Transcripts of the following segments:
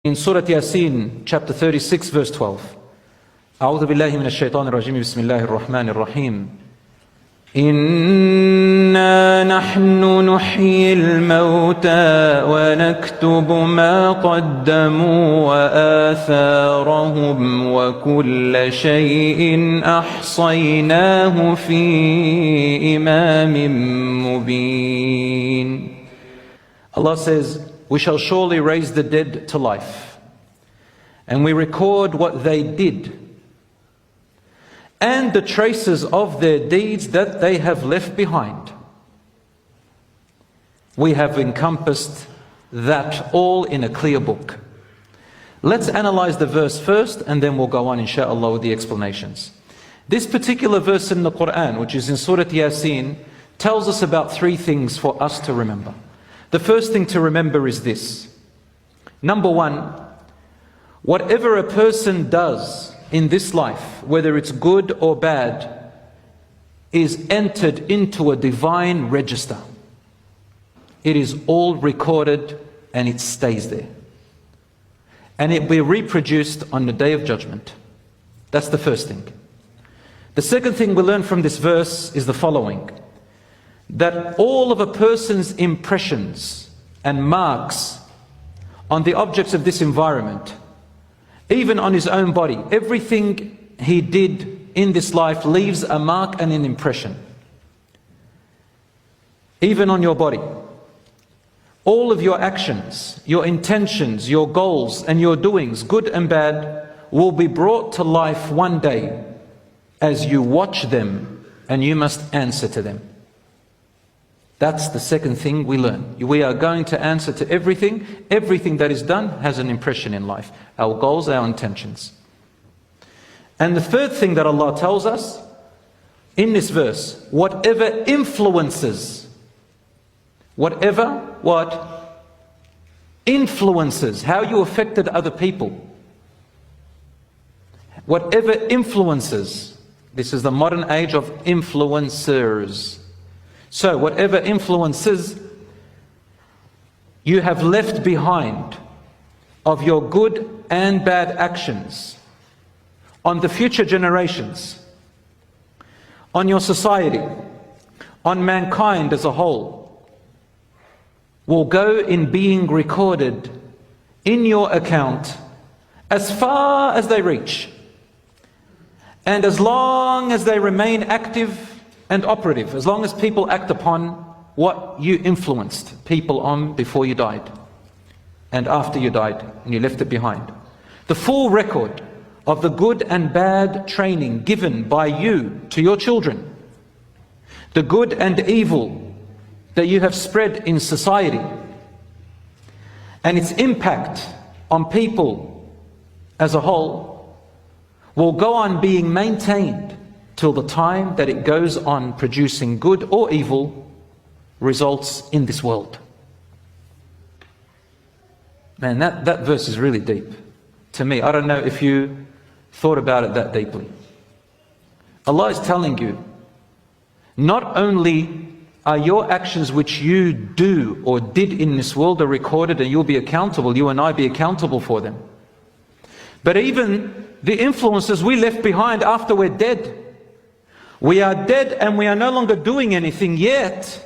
In Surah Yasin, chapter 36, verse 12. أعوذ بالله من الشيطان الرجيم بسم الله الرحمن الرحيم إنا نحن نحيي الموتى ونكتب ما قدموا وآثارهم وكل شيء أحصيناه في إمام مبين. Allah says, we shall surely raise the dead to life, and we record what they did and the traces of their deeds that they have left behind. We have encompassed that all in a clear book. Let's analyze the verse first, and then we'll go on inshallah with the explanations. This particular verse in the Quran, which is in Surah Yasin, tells us about three things for us to remember. The first thing to remember is this. Number one, whatever a person does in this life, whether it's good or bad, is entered into a divine register. It is all recorded and it stays there. And it will be reproduced on the Day of Judgment. That's the first thing. The second thing we learn from this verse is the following: that all of a person's impressions and marks on the objects of this environment, even on his own body, everything he did in this life leaves a mark and an impression. Even on your body. All of your actions, your intentions, your goals and your doings, good and bad, will be brought to life one day as you watch them, and you must answer to them. That's the second thing we learn. We are going to answer to everything. Everything that is done has an impression in life. Our goals, our intentions. And the third thing that Allah tells us in this verse, whatever influences, influences how you affected other people. Whatever influences, this is the modern age of influencers. So whatever influences you have left behind of your good and bad actions on the future generations, on your society, on mankind as a whole, will go in being recorded in your account as far as they reach, and as long as they remain active and operative, as long as people act upon what you influenced people on before you died and after you died and you left it behind. The full record of the good and bad training given by you to your children, the good and evil that you have spread in society, and its impact on people as a whole, will go on being maintained till the time that it goes on producing good or evil results in this world. Man, that verse is really deep to me. I don't know if you thought about it that deeply. Allah is telling you, not only are your actions which you do or did in this world are recorded and you'll be accountable, you and I be accountable for them, but even the influences we left behind after we're dead. We are dead and we are no longer doing anything yet.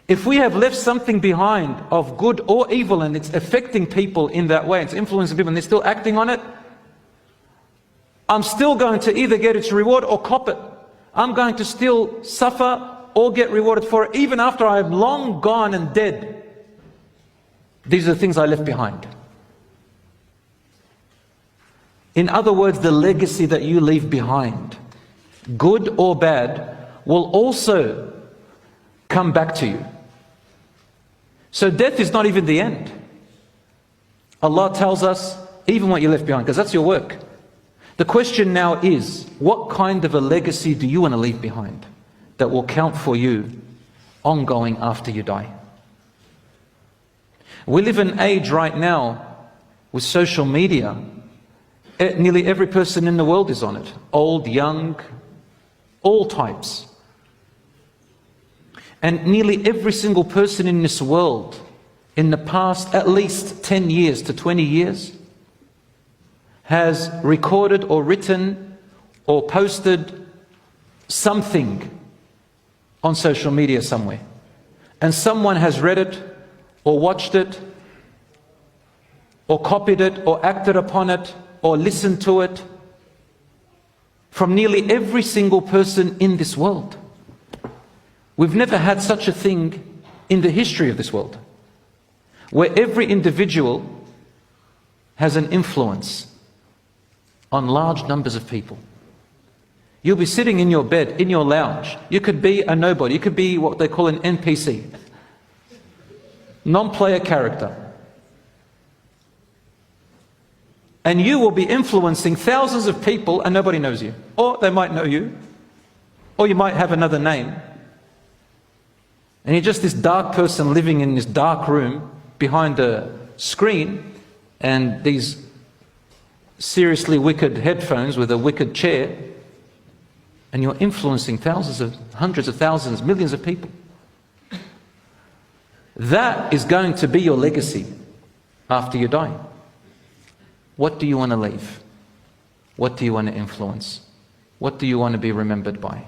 If we have left something behind of good or evil and it's affecting people in that way, it's influencing people and they're still acting on it, I'm still going to either get its reward or cop it. I'm going to still suffer or get rewarded for it even after I am long gone and dead. These are the things I left behind. In other words, the legacy that you leave behind, good or bad, will also come back to you. So death is not even the end. Allah tells us, even what you left behind, because that's your work. The question now is, what kind of a legacy do you want to leave behind that will count for you ongoing after you die? We live in an age right now with social media. Nearly every person in the world is on it. Old, young, all types. And nearly every single person in this world in the past at least 10 years to 20 years has recorded or written or posted something on social media somewhere, and someone has read it or watched it or copied it or acted upon it or listened to it from nearly every single person in this world. We've never had such a thing in the history of this world, where every individual has an influence on large numbers of people. You'll be sitting in your bed, in your lounge. You could be a nobody. You could be what they call an NPC, non-player character. And you will be influencing thousands of people and nobody knows you. Or they might know you. Or you might have another name. And you're just this dark person living in this dark room behind a screen and these seriously wicked headphones with a wicked chair, and you're influencing thousands of, hundreds of thousands, millions of people. That is going to be your legacy after you die. What do you want to leave? What do you want to influence? What do you want to be remembered by?